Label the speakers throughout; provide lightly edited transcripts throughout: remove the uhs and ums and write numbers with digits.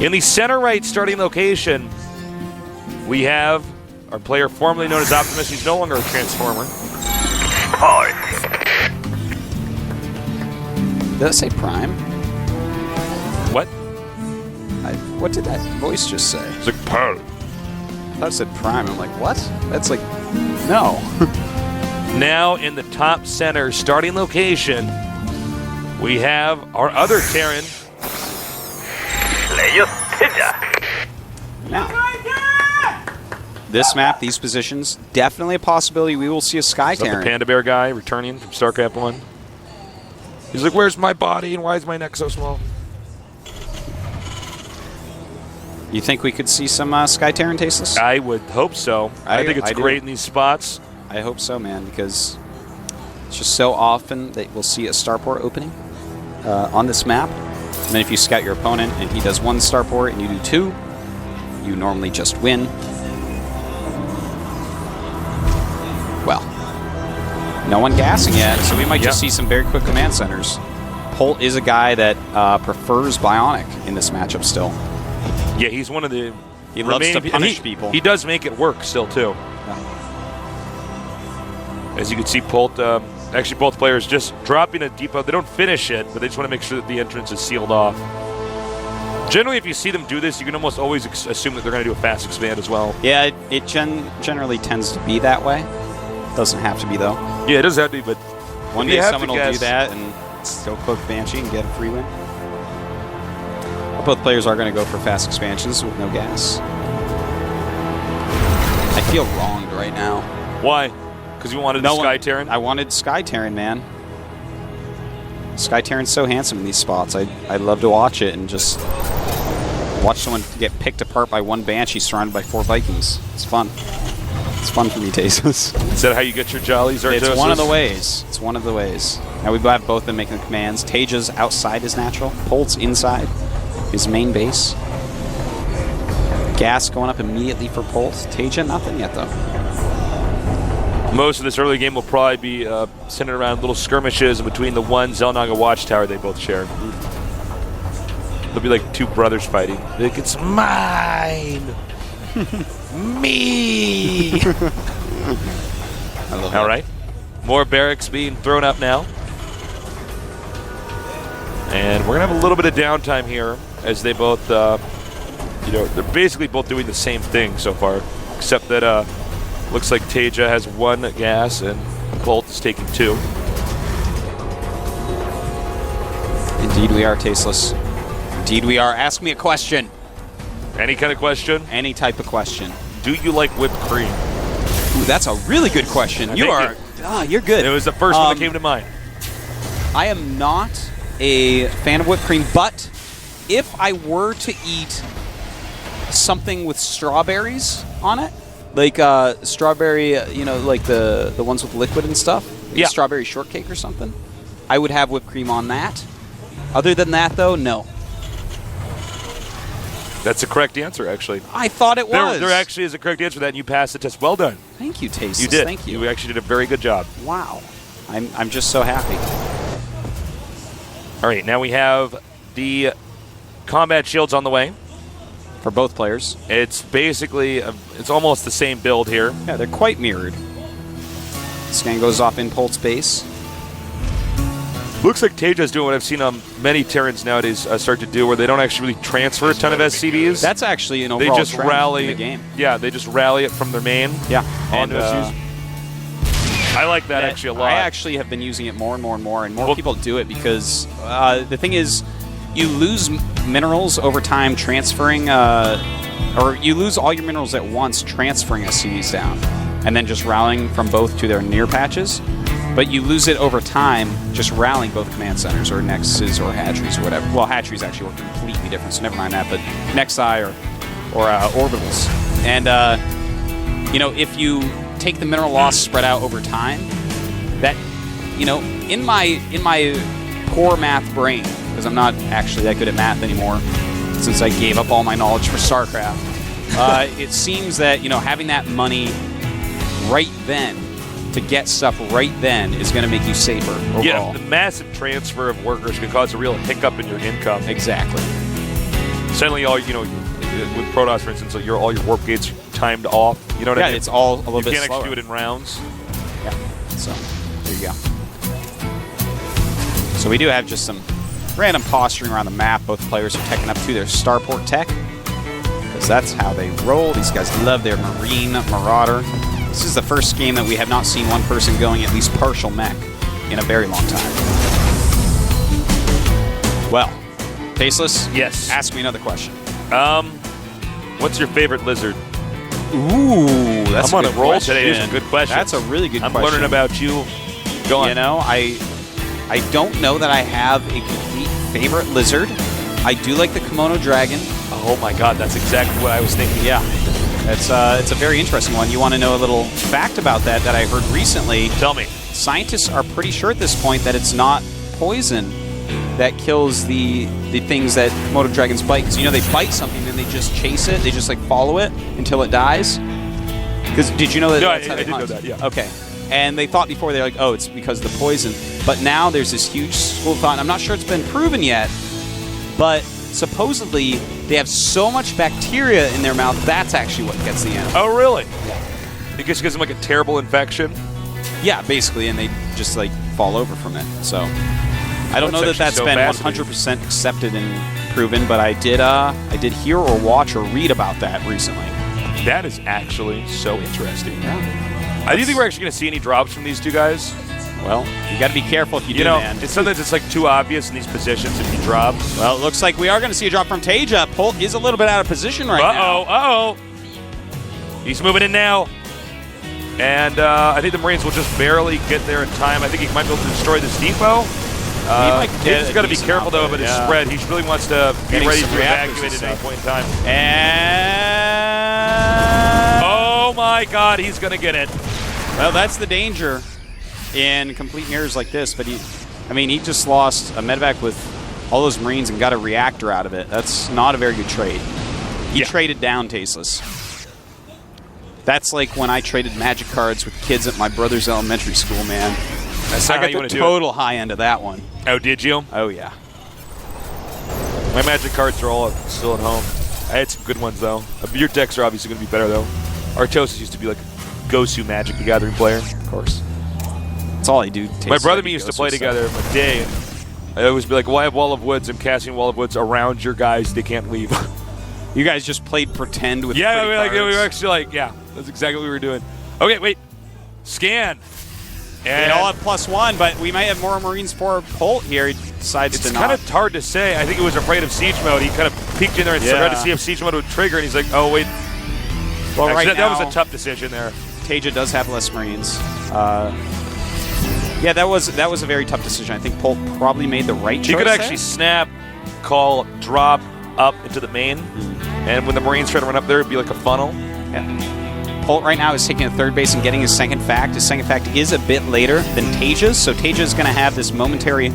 Speaker 1: In the center right starting location, we have our player formerly known as Optimus. He's no longer a Transformer.
Speaker 2: Did that say Prime?
Speaker 1: What?
Speaker 2: What did that voice just say?
Speaker 1: It's like Polt.
Speaker 2: I thought it said Prime. I'm like, what? That's like, no.
Speaker 1: Now in the top center starting location, we have our other Terran.
Speaker 3: TaeJa.
Speaker 2: Now, this map, these positions, definitely a possibility we will see a Sky
Speaker 1: The
Speaker 2: Terran.
Speaker 1: Panda Bear guy returning from Starcraft 1. He's like, where's my body and why is my neck so small?
Speaker 2: You think we could see some Sky Terran tasteless?
Speaker 1: I would hope so. I think it's great in these spots.
Speaker 2: I hope so, man, because it's just so often that we'll see a starport opening on this map. And then if you scout your opponent and he does one starport and you do two, you normally just win. Well, no one gassing yet, so we might just see some very quick command centers. Polt is a guy that prefers Bionic in this matchup still.
Speaker 1: Yeah, he's one of the...
Speaker 2: He loves to punish people.
Speaker 1: He does make it work still, too. As you can see, Polt, actually both players just dropping a depot. They don't finish it, but they just want to make sure that the entrance is sealed off. Generally, if you see them do this, you can almost always assume that they're going to do a fast expand as well.
Speaker 2: Yeah, it generally tends to be that way. Doesn't have to be, though.
Speaker 1: Yeah, it does have to be, but...
Speaker 2: One day someone will do that and still cloak Banshee and get a free win. Both players are going to go for fast expansions with no gas. I feel wronged right now.
Speaker 1: Why? Because you wanted the Sky Terran?
Speaker 2: I wanted Sky Terran, man. Sky Terran's so handsome in these spots. I'd love to watch it and just watch someone get picked apart by one Banshee surrounded by 4 Vikings. It's fun. It's fun for me, Tasteless.
Speaker 1: Is that how you get your jollies?
Speaker 2: It's one of the ways. It's one of the ways. Now we have both of them making the commands. TaeJa's outside his natural. Polt's inside his main base. Gas going up immediately for Polt. TaeJa, nothing yet, though.
Speaker 1: Most of this early game will probably be centered around little skirmishes between the one Xel'Naga watchtower they both share. They'll be like two brothers fighting. Like, it's mine! Me!
Speaker 2: I love
Speaker 1: All right. More barracks being thrown up now. And we're going to have a little bit of downtime here as they both, they're basically both doing the same thing so far, except that looks like TaeJa has 1 gas and Polt is taking 2.
Speaker 2: Indeed we are, Tasteless. Indeed we are. Ask me a question.
Speaker 1: Any kind of question?
Speaker 2: Any type of question.
Speaker 1: Do you like whipped cream?
Speaker 2: Ooh, that's a really good question. You're good.
Speaker 1: It was the first one that came to mind.
Speaker 2: I am not a fan of whipped cream, but if I were to eat something with strawberries on it, like strawberry, like the ones with liquid and stuff, like strawberry shortcake or something, I would have whipped cream on that. Other than that, though, no.
Speaker 1: That's the correct answer, actually.
Speaker 2: I thought it was.
Speaker 1: There actually is a correct answer to that, and you passed the test. Well done.
Speaker 2: Thank you, Tasteless.
Speaker 1: You did.
Speaker 2: Thank you.
Speaker 1: You actually did a very good job.
Speaker 2: Wow. I'm just so happy.
Speaker 1: All right, now we have the combat shields on the way.
Speaker 2: For both players.
Speaker 1: It's basically, it's almost the same build here.
Speaker 2: Yeah, they're quite mirrored. Scan goes off in Polt's base.
Speaker 1: Looks like TaeJa's doing what I've seen many Terrans nowadays start to do, where they don't actually really transfer a ton of SCVs.
Speaker 2: That's actually an overall
Speaker 1: they just
Speaker 2: trend
Speaker 1: rally
Speaker 2: in the game.
Speaker 1: Yeah, they just rally it from their main.
Speaker 2: Yeah,
Speaker 1: onto SCVs. I like that actually a lot.
Speaker 2: I actually have been using it more and more and more, and more people do it because the thing is, you lose minerals over time transferring, or you lose all your minerals at once transferring SCVs down, and then just rallying from both to their near patches. But you lose it over time just rallying both command centers or nexuses or hatcheries or whatever. Well, hatcheries actually work completely different, so never mind that. But nexi or orbitals, and if you take the mineral loss spread out over time, that in my poor math brain, because I'm not actually that good at math anymore since I gave up all my knowledge for Starcraft, it seems that having that money right then to get stuff right then is going to make you safer overall.
Speaker 1: Yeah, the massive transfer of workers can cause a real hiccup in your income.
Speaker 2: Exactly.
Speaker 1: Suddenly, all with Protoss, for instance, all your warp gates timed off. You know what I mean?
Speaker 2: Yeah, it's all a little bit slower.
Speaker 1: You can't actually do it in rounds.
Speaker 2: Yeah. So there you go. So we do have just some random posturing around the map. Both players are teching up to their starport tech, because that's how they roll. These guys love their Marine Marauder. This is the first game that we have not seen one person going at least partial mech in a very long time. Well, Tasteless?
Speaker 1: Yes.
Speaker 2: Ask me another question.
Speaker 1: What's your favorite lizard?
Speaker 2: Ooh, that's
Speaker 1: I'm
Speaker 2: a
Speaker 1: on
Speaker 2: good
Speaker 1: a roll
Speaker 2: question.
Speaker 1: today. These are good questions.
Speaker 2: That's a really good question.
Speaker 1: I'm learning about you. Go on.
Speaker 2: You know, I don't know that I have a complete favorite lizard. I do like the Kimono Dragon.
Speaker 1: Oh my God, that's exactly what I was thinking.
Speaker 2: Yeah. It's a very interesting one. You want to know a little fact about that I heard recently?
Speaker 1: Tell me.
Speaker 2: Scientists are pretty sure at this point that it's not poison that kills the things that Komodo dragons bite. Because, you know, they bite something, then they just chase it. They just, like, follow it until it dies. Because did you know that?
Speaker 1: No,
Speaker 2: that's how
Speaker 1: I
Speaker 2: they
Speaker 1: did
Speaker 2: hunt?
Speaker 1: know that, yeah.
Speaker 2: Okay. And they thought before, they're like, oh, it's because of the poison. But now there's this huge school of thought, and I'm not sure it's been proven yet, but supposedly they have so much bacteria in their mouth, that's actually what gets the animal.
Speaker 1: Oh, really? Yeah. Because it gives them like a terrible infection?
Speaker 2: Yeah, basically, and they just like fall over from it. So I don't know that that's
Speaker 1: so
Speaker 2: been 100% accepted and proven, but I did hear or watch or read about that recently.
Speaker 1: That is actually so interesting.
Speaker 2: Yeah.
Speaker 1: Do you think we're actually going to see any drops from these two guys?
Speaker 2: Well, you got to be careful if you do,
Speaker 1: know,
Speaker 2: man.
Speaker 1: Sometimes it's like too obvious in these positions if you drop.
Speaker 2: Well, it looks like we are going to see a drop from TaeJa. Polt is a little bit out of position right now.
Speaker 1: Uh-oh. He's moving in now. And I think the Marines will just barely get there in time. I think he might be able to destroy this depot. He's got to be careful, though, about his spread. He really wants to be ready to evacuate at any point in time.
Speaker 2: And...
Speaker 1: oh, my God, he's going to get it.
Speaker 2: Well, that's the danger in complete mirrors like this. But he just lost a medevac with all those Marines and got a reactor out of it. That's not a very good trade. He traded down Tasteless. That's like when I traded magic cards with kids at my brother's elementary school, man.
Speaker 1: That's
Speaker 2: I got the total high end of that one.
Speaker 1: Oh, did you?
Speaker 2: Oh, yeah.
Speaker 1: My magic cards are all still at home. I had some good ones, though. Your decks are obviously going to be better, though. Artosis used to be like a go-to Magic the Gathering player.
Speaker 2: Of course. That's all I do.
Speaker 1: My brother and me used to play together a day. I always be like, well, I have Wall of Woods. I'm casting Wall of Woods around your guys. They can't leave.
Speaker 2: You guys just played pretend with
Speaker 1: we were actually like, that's exactly what we were doing. Okay, wait. Scan.
Speaker 2: And they all have +1, but we might have more Marines for Polt here. He decides to not.
Speaker 1: It's kind of hard to say. I think it was afraid of siege mode. He kind of peeked in there and tried to see if siege mode would trigger, and he's like, oh, wait.
Speaker 2: Well,
Speaker 1: actually, that was a tough decision there.
Speaker 2: TaeJa does have less Marines. Yeah, that was a very tough decision. I think Polt probably made the right choice.
Speaker 1: He could actually snap, call, drop up into the main, and when the Marines try to run up there, it'd be like a funnel.
Speaker 2: Yeah. Polt right now is taking a third base and getting his second fact. His second fact is a bit later than TaeJa's, so TaeJa is going to have this momentary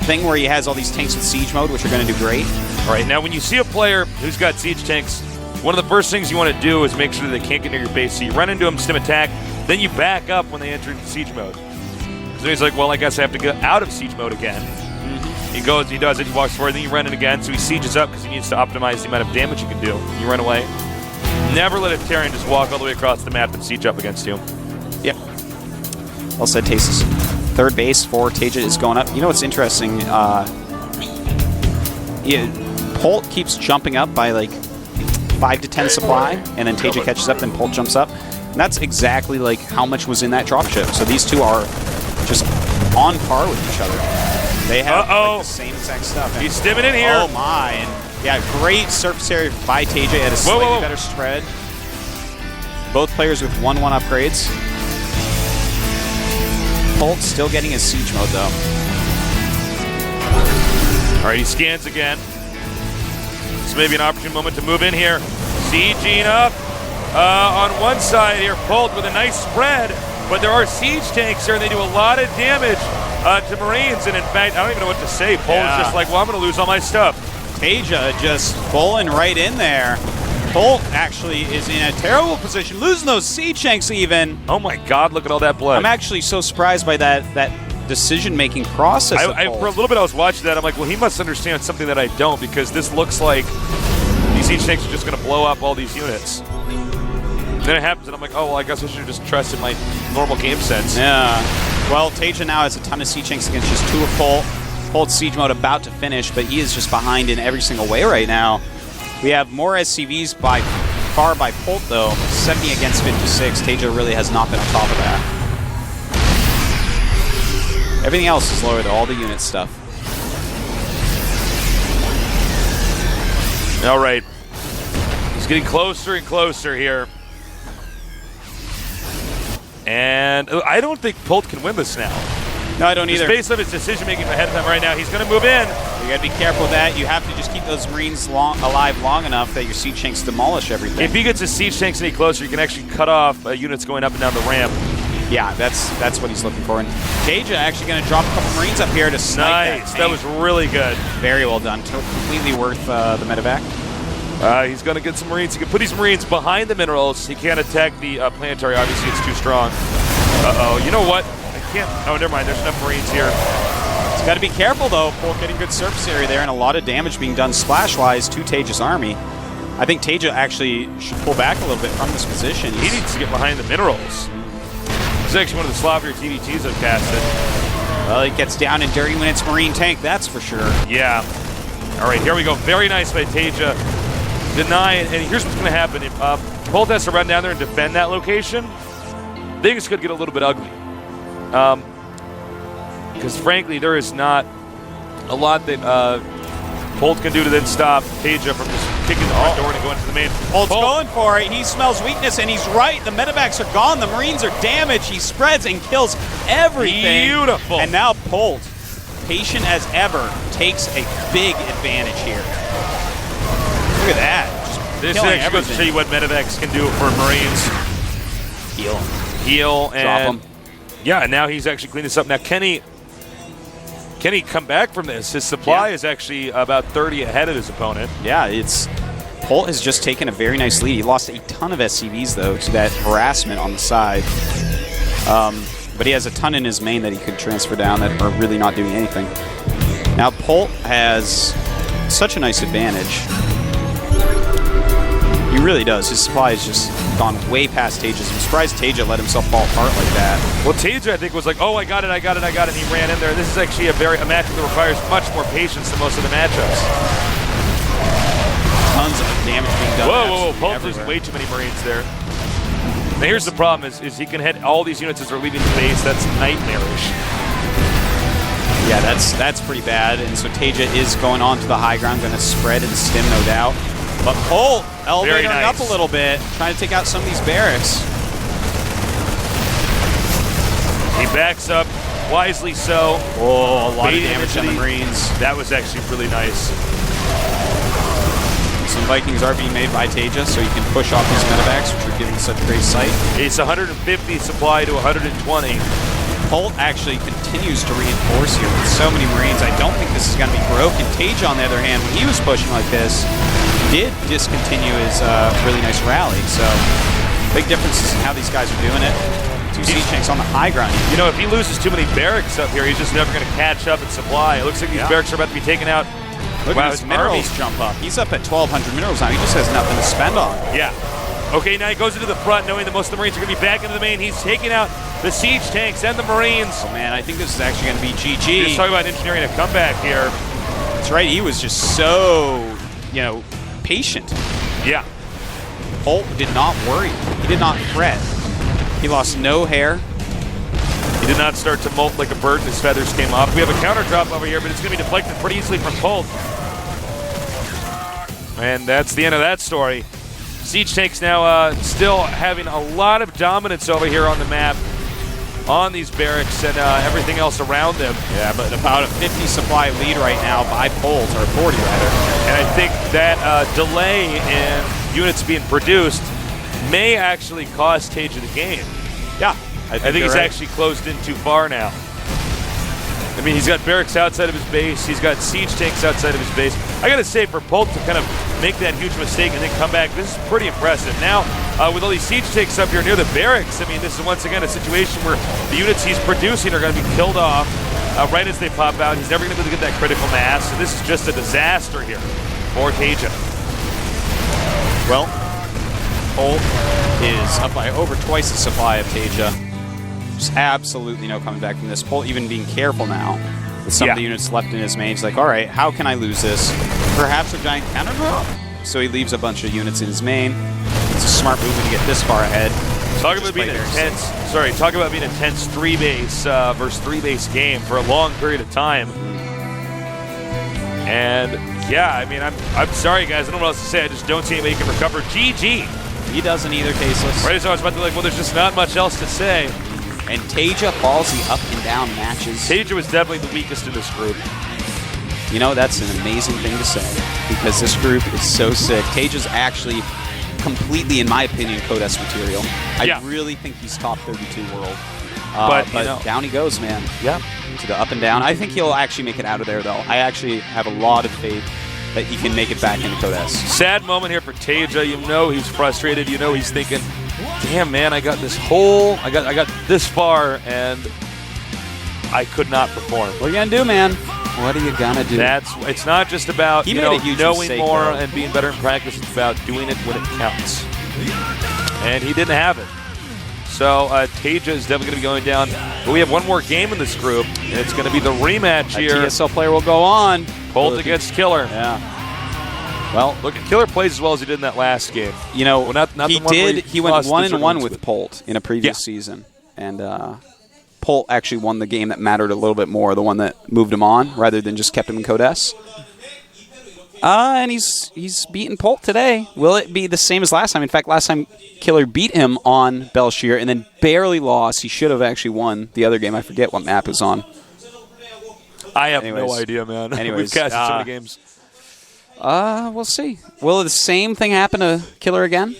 Speaker 2: thing where he has all these tanks with siege mode, which are going to do great.
Speaker 1: All right, now when you see a player who's got siege tanks, one of the first things you want to do is make sure they can't get near your base. So you run into them, stim attack, then you back up when they enter into siege mode. So he's like, well, I guess I have to get out of siege mode again. He goes, he does it, he walks forward, then you run in again. So he sieges up because he needs to optimize the amount of damage you can do. You run away. Never let a Terran just walk all the way across the map and siege up against you.
Speaker 2: Yep. Well said, Tasteless. Third base for TaeJa is going up. You know what's interesting? Polt keeps jumping up by like 5 to 10 supply, and then TaeJa catches up, then Polt jumps up. And that's exactly like how much was in that dropship. So these two are just on par with each other. They have like, the same exact stuff. And
Speaker 1: he's stimming in here.
Speaker 2: Oh my! And yeah, great surface area by TaeJa at a slightly better spread. Both players with 1/1 upgrades. Polt still getting his siege mode though.
Speaker 1: All right, he scans again. This may be an opportune moment to move in here. Sieging up on one side here. Polt with a nice spread, but there are siege tanks here, and they do a lot of damage to Marines. And in fact, I don't even know what to say. Polt is just like, well, I'm going to lose all my stuff.
Speaker 2: TaeJa just bowling right in there. Polt actually is in a terrible position, losing those siege tanks even.
Speaker 1: Oh my God, look at all that blood.
Speaker 2: I'm actually so surprised by that decision-making process.
Speaker 1: For a little bit I was watching that. I'm like, well, he must understand something that I don't, because this looks like these siege tanks are just going to blow up all these units. And then it happens, and I'm like, oh, well, I guess I should have just trusted my normal game sense.
Speaker 2: Yeah. Well, TaeJa now has a ton of siege tanks against just 2 of Polt. Polt's siege mode about to finish, but he is just behind in every single way right now. We have more SCVs by far by Polt, though. 70 against 56. TaeJa really has not been on top of that. Everything else is lower, though. All the unit stuff.
Speaker 1: All right. He's getting closer and closer here. And I don't think Polt can win this now.
Speaker 2: No, I don't either.
Speaker 1: Just based on his decision-making ahead of time right now, he's going to move in.
Speaker 2: You got to be careful with that. You have to just keep those Marines alive long enough that your siege tanks demolish everything.
Speaker 1: If he gets his siege tanks any closer, you can actually cut off units going up and down the ramp.
Speaker 2: Yeah, that's what he's looking for. And TaeJa actually going to drop a couple Marines up here to snipe
Speaker 1: Nice. That was really good.
Speaker 2: Very well done. Completely worth the medevac.
Speaker 1: He's going to get some Marines. He can put these Marines behind the minerals. He can't attack the planetary. Obviously, it's too strong. Uh-oh. You know what? I can't. Oh, never mind. There's enough Marines here.
Speaker 2: He's got to be careful, though. Polt getting good surface area there and a lot of damage being done splash-wise to TaeJa's army. I think TaeJa actually should pull back a little bit from this position.
Speaker 1: He needs to get behind the minerals. This is actually one of the sloppier TDTs I've casted.
Speaker 2: Well, it gets down and dirty when it's Marine tank, that's for sure.
Speaker 1: Yeah. All right, here we go. Very nice by TaeJa. Deny it. And here's what's going to happen. If Polt has to run down there and defend that location, things could get a little bit ugly. Because, frankly, there is not a lot that Polt can do to then stop TaeJa from just kicking the front door and going to the main.
Speaker 2: Polt's going for it. He smells weakness, and he's right. The medevacs are gone. The Marines are damaged. He spreads and kills everything.
Speaker 1: Beautiful.
Speaker 2: And now Polt, patient as ever, takes a big advantage here. Look at that. Just
Speaker 1: this actually goes to show you what medevacs can do for Marines. Heal and
Speaker 2: drop them.
Speaker 1: Yeah, and now he's actually cleaned this up. Now, can he come back from this? His supply is actually about 30 ahead of his opponent.
Speaker 2: Yeah, Polt has just taken a very nice lead. He lost a ton of SCVs, though, to that harassment on the side. But he has a ton in his main that he could transfer down that are really not doing anything. Now, Polt has such a nice advantage. He really does. His supply has just gone way past TaeJa's. I'm surprised TaeJa let himself fall apart like that.
Speaker 1: Well, TaeJa, I think, was like, oh, I got it, and he ran in there. This is actually a matchup that requires much more patience than most of the matchups.
Speaker 2: Tons of damage being done.
Speaker 1: Whoa. Polt losing way too many Marines there. Now, here's the problem, is he can hit all these units as they're leaving the base. That's nightmarish.
Speaker 2: Yeah, that's pretty bad. And so TaeJa is going on to the high ground, going to spread and stim, no doubt. But Polt elevating up a little bit, trying to take out some of these barracks.
Speaker 1: He backs up, wisely so.
Speaker 2: Oh, a lot of damage on the Marines.
Speaker 1: That was actually really nice.
Speaker 2: Some Vikings are being made by TaeJa, so you can push off these medevacs, which are giving such great sight.
Speaker 1: It's 150 supply to 120.
Speaker 2: Polt actually continues to reinforce here with so many Marines. I don't think this is going to be broken. TaeJa, on the other hand, when he was pushing like this, did discontinue his really nice rally. So big differences in how these guys are doing it. Two siege tanks on the high ground.
Speaker 1: You know, if he loses too many barracks up here, he's just never going to catch up in supply. It looks like these barracks are about to be taken out.
Speaker 2: Look at his minerals jump up. He's up at 1,200 minerals now. He just has nothing to spend on.
Speaker 1: Yeah. Okay, now he goes into the front knowing that most of the Marines are going to be back into the main. He's taking out the siege tanks and the Marines.
Speaker 2: Oh, man, I think this is actually going to be GG.
Speaker 1: Just talking about engineering a comeback here.
Speaker 2: That's right. He was just so, patient.
Speaker 1: Yeah.
Speaker 2: Polt did not worry. He did not fret. He lost no hair.
Speaker 1: He did not start to molt like a bird and his feathers came off. We have a counter drop over here, but it's going to be deflected pretty easily from Polt. And that's the end of that story. Siege tanks now still having a lot of dominance over here on the map, on these barracks and everything else around them.
Speaker 2: Yeah, but about a 50 supply lead right now by Polt, or 40 rather.
Speaker 1: And I think that delay in units being produced may actually cost TaeJa the game.
Speaker 2: Yeah,
Speaker 1: I think he's actually closed in too far now. I mean, he's got barracks outside of his base. He's got siege tanks outside of his base. I got to say, for Polt to kind of make that huge mistake and then come back, this is pretty impressive. Now, with all these siege tanks up here near the barracks, I mean, this is once again a situation where the units he's producing are going to be killed off right as they pop out. He's never going to be able to get that critical mass, and this is just a disaster here for TaeJa.
Speaker 2: Well, Polt is up by over twice the supply of TaeJa. Just absolutely no coming back from this. Polt even being careful now with some of the units left in his main. He's like, all right, how can I lose this? Perhaps a giant counter drop. So he leaves a bunch of units in his main. It's a smart move when you get this far ahead.
Speaker 1: Talk about being intense. Sorry, talk about being intense 3-base versus 3-base game for a long period of time. And yeah, I mean, I'm sorry guys, I don't know what else to say. I just don't see anybody who can recover. GG.
Speaker 2: He doesn't either, Tasteless.
Speaker 1: Right as I was about to like, well, there's just not much else to say.
Speaker 2: And TaeJa falls the up and down matches.
Speaker 1: TaeJa was definitely the weakest in this group.
Speaker 2: You know, that's an amazing thing to say because this group is so sick. TaeJa's actually completely, in my opinion, Codes material. I really think he's top 32 world. But you know, down he goes, man.
Speaker 1: Yeah.
Speaker 2: To the up and down. I think he'll actually make it out of there, though. I actually have a lot of faith that he can make it back into Codes.
Speaker 1: Sad moment here for TaeJa. You know he's frustrated. You know he's thinking, damn, man, I got this whole, I got this far, and I could not perform.
Speaker 2: What are you going to do, man? What are you going to do?
Speaker 1: It's not just about knowing more
Speaker 2: though.
Speaker 1: and being better in practice. It's about doing it when it counts. And he didn't have it. So TaeJa is definitely going to be going down. But we have one more game in this group, and it's going to be the rematch here.
Speaker 2: GSL player will go on.
Speaker 1: Polt against Killer.
Speaker 2: Yeah. Well,
Speaker 1: look, Killer plays as well as he did in that last game.
Speaker 2: You know,
Speaker 1: not
Speaker 2: he did. He went 1-1 with Polt in a previous season, and Polt actually won the game that mattered a little bit more, the one that moved him on rather than just kept him in Codes. And he's beaten Polt today. Will it be the same as last time? In fact, last time Killer beat him on Belshir and then barely lost. He should have actually won the other game. I forget what map it was on.
Speaker 1: I have no idea, man. We've casted so many games.
Speaker 2: We'll see. Will the same thing happen to Killer again?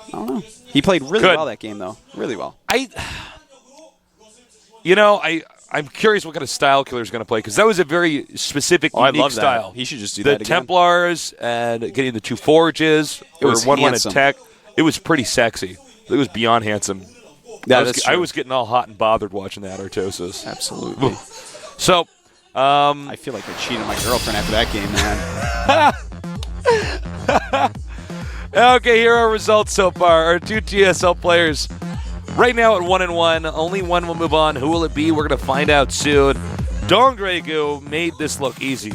Speaker 2: I don't know. He played really well that game, though. Really well.
Speaker 1: I'm curious what kind of style Killer's going to play, because that was a very specific, unique style.
Speaker 2: He should just do that again.
Speaker 1: The Templars and getting the 2 Forges. It was 1-1 attack. It was pretty sexy. It was beyond handsome. I was getting all hot and bothered watching that, Artosis.
Speaker 2: Absolutely.
Speaker 1: So,
Speaker 2: I feel like I cheated on my girlfriend after that game, man.
Speaker 1: Okay, here are our results so far. Our 2 GSL players right now at 1-1. Only one will move on. Who will it be? We're going to find out soon. Dongregu made this look easy.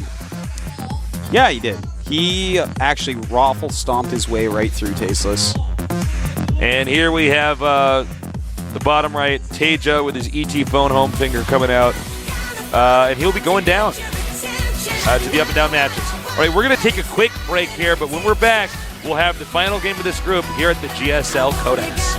Speaker 2: Yeah, he did. He actually raffle stomped his way right through Tasteless.
Speaker 1: And here we have the bottom right, TaeJa with his ET phone home finger coming out. And he'll be going down to the up and down matches. All right, we're going to take a quick break here, but when we're back, we'll have the final game of this group here at the GSL Codex.